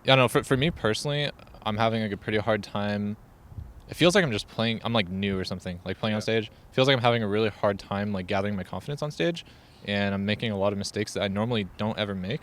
Yeah, no, for me personally, I'm having like a pretty hard time. It feels like I'm just playing. I'm like new or something. Like playing on Yeah. stage. Feels like I'm having a really hard time like gathering my confidence on stage, and I'm making a lot of mistakes that I normally don't ever make.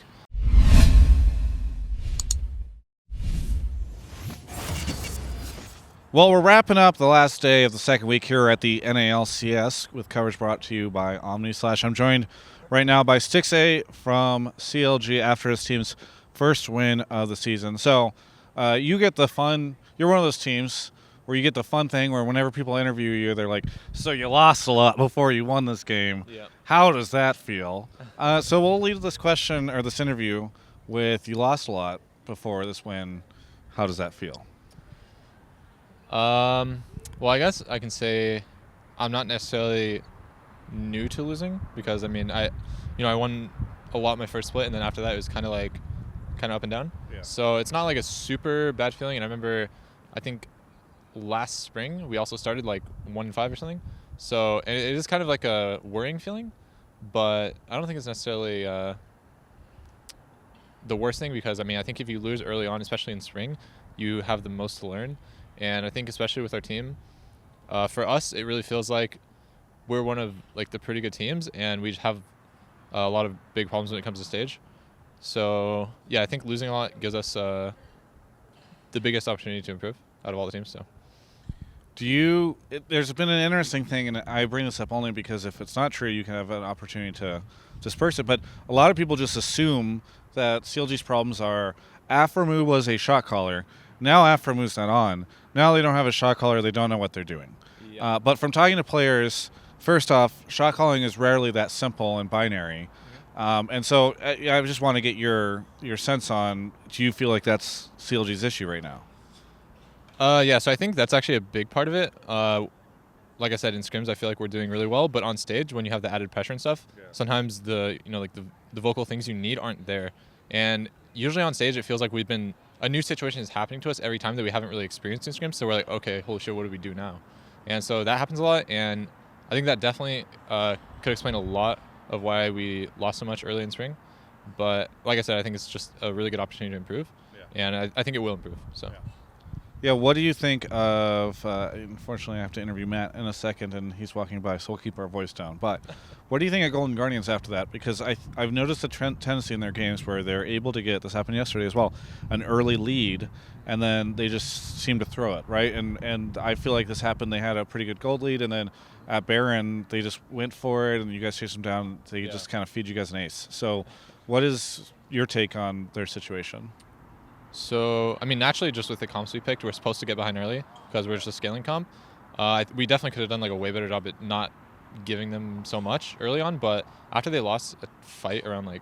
Well, we're wrapping up the last day of the second week here at the NA LCS with coverage brought to you by Omni/. I'm joined right now by Stixxay from CLG after his team's first win of the season. So you get the fun. You're one of those teams where you get the fun thing where whenever people interview you, they're like, "So you lost a lot before you won this game. Yeah. How does that feel?" So we'll leave this question or this interview with you lost a lot before this win. How does that feel? Well, I guess I can say I'm not necessarily new to losing because I mean I won a lot my first split, and then after that it was kind of up and down. Yeah. So it's not like a super bad feeling. And I remember, I think last spring we also started like 1-5 or something. So it is kind of like a worrying feeling, but I don't think it's necessarily the worst thing because I mean I think if you lose early on, especially in spring, you have the most to learn. And I think especially with our team, for us it really feels like we're one of like the pretty good teams, and we have a lot of big problems when it comes to stage. So yeah, I think losing a lot gives us the biggest opportunity to improve out of all the teams. So There's been an interesting thing, and I bring this up only because if it's not true, you can have an opportunity to disperse it. But a lot of people just assume that CLG's problems are Aframu was a shot caller. Now Aframu's not on. Now they don't have a shot caller. They don't know what they're doing. yeah. But from talking to players, first off, shot calling is rarely that simple and binary. And so I just want to get your sense on, do you feel like that's CLG's issue right now? Yeah, so I think that's actually a big part of it. Like I said, in scrims, I feel like we're doing really well, but on stage, when you have the added pressure and stuff, sometimes the vocal things you need aren't there. And usually on stage, it feels like a new situation is happening to us every time that we haven't really experienced in scrims. So we're like, okay, holy shit, what do we do now? And so that happens a lot, and I think that definitely could explain a lot of why we lost so much early in spring. But like I said, I think it's just a really good opportunity to improve, and I think it will improve. So. Yeah, what do you think of? Unfortunately, I have to interview Matt in a second, and he's walking by, so we'll keep our voice down. But what do you think of Golden Guardians after that? Because I've noticed a tendency in their games where they're able to get, this happened yesterday as well, an early lead, and then they just seem to throw it, right? And I feel like this happened. They had a pretty good gold lead, and then at Baron, they just went for it, and you guys chased them down. They just kind of feed you guys an ace. So what is your take on their situation? So, I mean, naturally, just with the comps we picked, we're supposed to get behind early because we're just a scaling comp. We definitely could have done like a way better job at not giving them so much early on. But after they lost a fight around like,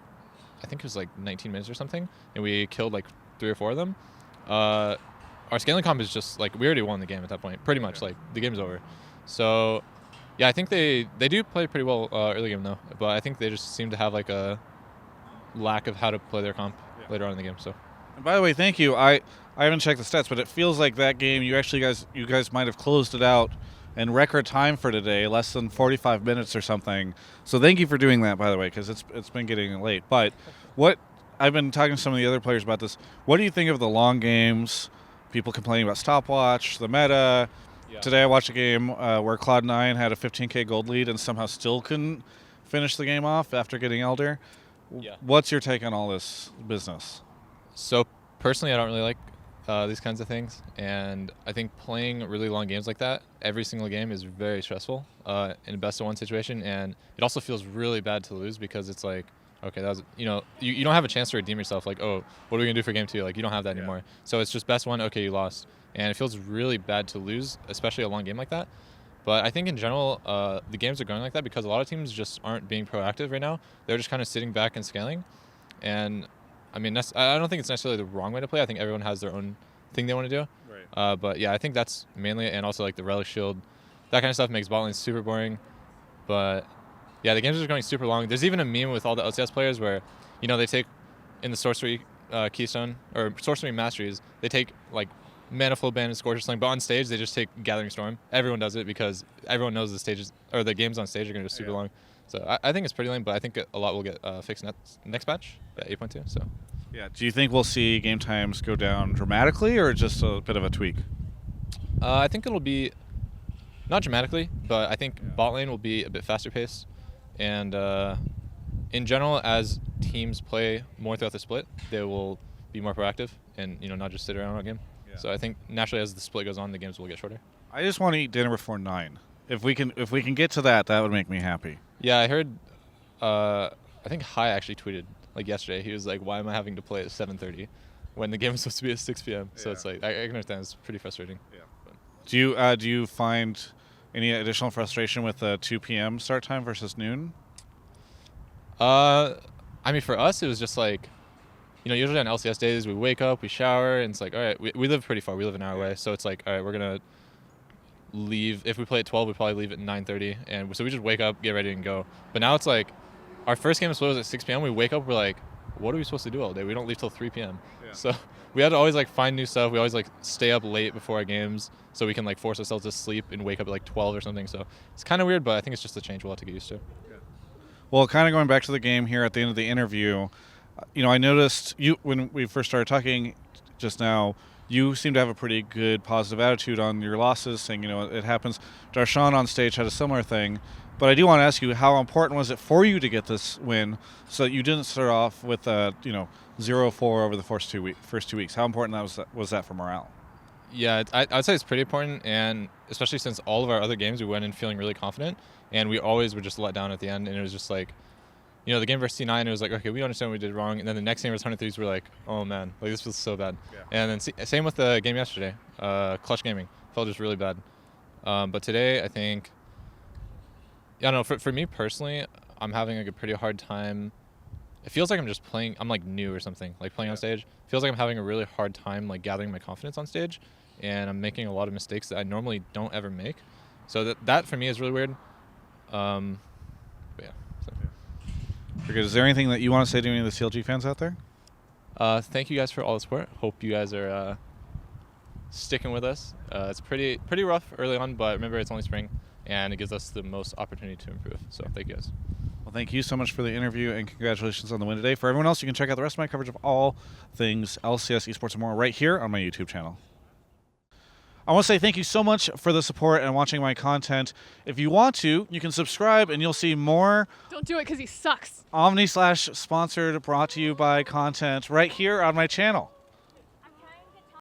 I think it was like 19 minutes or something, and we killed like 3 or 4 of them, our scaling comp is just like we already won the game at that point. Pretty much, like the game's over. So, yeah, I think they do play pretty well early game though. But I think they just seem to have like a lack of how to play their comp later on in the game. So. And by the way, thank you. I haven't checked the stats, but it feels like that game you guys might have closed it out in record time for today, less than 45 minutes or something. So thank you for doing that, by the way, because it's been getting late. But what I've been talking to some of the other players about this. What do you think of the long games? People complaining about stopwatch, the meta. Yeah. Today I watched a game where Cloud9 had a 15K gold lead and somehow still couldn't finish the game off after getting Elder. Yeah. What's your take on all this business? So personally, I don't really like these kinds of things, and I think playing really long games like that every single game is very stressful in a best of one situation, and it also feels really bad to lose because it's like, okay, that was you don't have a chance to redeem yourself. Like, oh, what are we gonna do for game 2? Like, you don't have that anymore. So it's just best one. Okay, you lost, and it feels really bad to lose, especially a long game like that. But I think in general, the games are going like that because a lot of teams just aren't being proactive right now. They're just kind of sitting back and scaling, and I mean, I don't think it's necessarily the wrong way to play. I think everyone has their own thing they want to do. Right. But yeah, I think that's mainly it. And also like the relic shield, that kind of stuff makes bot lane super boring. But yeah, the games are just going super long. There's even a meme with all the LCS players where, they take in the sorcery keystone or sorcery masteries, they take like mana flow ban and scorch or something. But on stage, they just take gathering storm. Everyone does it because everyone knows the stages or the games on stage are going to be super long. So I think it's pretty lame, but I think a lot will get fixed next patch, 8.2. So. Yeah. Do you think we'll see game times go down dramatically, or just a bit of a tweak? I think it'll be not dramatically, but I think bot lane will be a bit faster paced, and in general, as teams play more throughout the split, they will be more proactive and not just sit around all game. Yeah. So I think naturally, as the split goes on, the games will get shorter. I just want to eat dinner before 9. If we can get to that, that would make me happy. Yeah, I heard. I think Hai actually tweeted like yesterday. He was like, "Why am I having to play at 7:30 when the game is supposed to be at 6 p.m.?" So it's like I can understand. It's pretty frustrating. Yeah. Do you find any additional frustration with the 2 p.m. start time versus noon? I mean, for us, it was just like, usually on LCS days, we wake up, we shower, and it's like, all right, we live pretty far. We live an hour away, so it's like, all right, we're gonna leave. If we play at 12, we probably leave at 9:30, and so we just wake up, get ready, and go. But now it's like, our first game of split was at 6 p.m. We wake up, we're like, what are we supposed to do all day? We don't leave till 3 p.m. Yeah. So we had to always like find new stuff. We always like stay up late before our games so we can like force ourselves to sleep and wake up at like 12 or something. So it's kind of weird, but I think it's just a change we'll have to get used to. Yeah. Well, kind of going back to the game here at the end of the interview, I noticed you when we first started talking just now, you seem to have a pretty good positive attitude on your losses, saying, it happens. Darshan on stage had a similar thing. But I do want to ask you, how important was it for you to get this win so that you didn't start off with 0-4 over the first 2 weeks? How important was that for morale? Yeah, I'd say it's pretty important, and especially since all of our other games we went in feeling really confident, and we always were just let down at the end, and it was just like, the game versus C9, it was like, okay, we understand what we did wrong, and then the next game versus 103s, we're like, oh man, like this feels so bad. Yeah. And then same with the game yesterday, Clutch Gaming, felt just really bad. But today, I think, I don't know, for me personally, I'm having like a pretty hard time. It feels like I'm just playing, I'm like new or something, like playing on stage. It feels like I'm having a really hard time like gathering my confidence on stage, and I'm making a lot of mistakes that I normally don't ever make. So that for me is really weird. But yeah. So. Because is there anything that you want to say to any of the CLG fans out there? Thank you guys for all the support. Hope you guys are sticking with us. It's pretty rough early on, but remember it's only spring, and it gives us the most opportunity to improve. So thank you guys. Well, thank you so much for the interview, and congratulations on the win today. For everyone else, you can check out the rest of my coverage of all things LCS, esports, and more right here on my YouTube channel. I want to say thank you so much for the support and watching my content. If you want to, you can subscribe, and you'll see more. Don't do it because he sucks. Omni/sponsored, brought to you by content right here on my channel.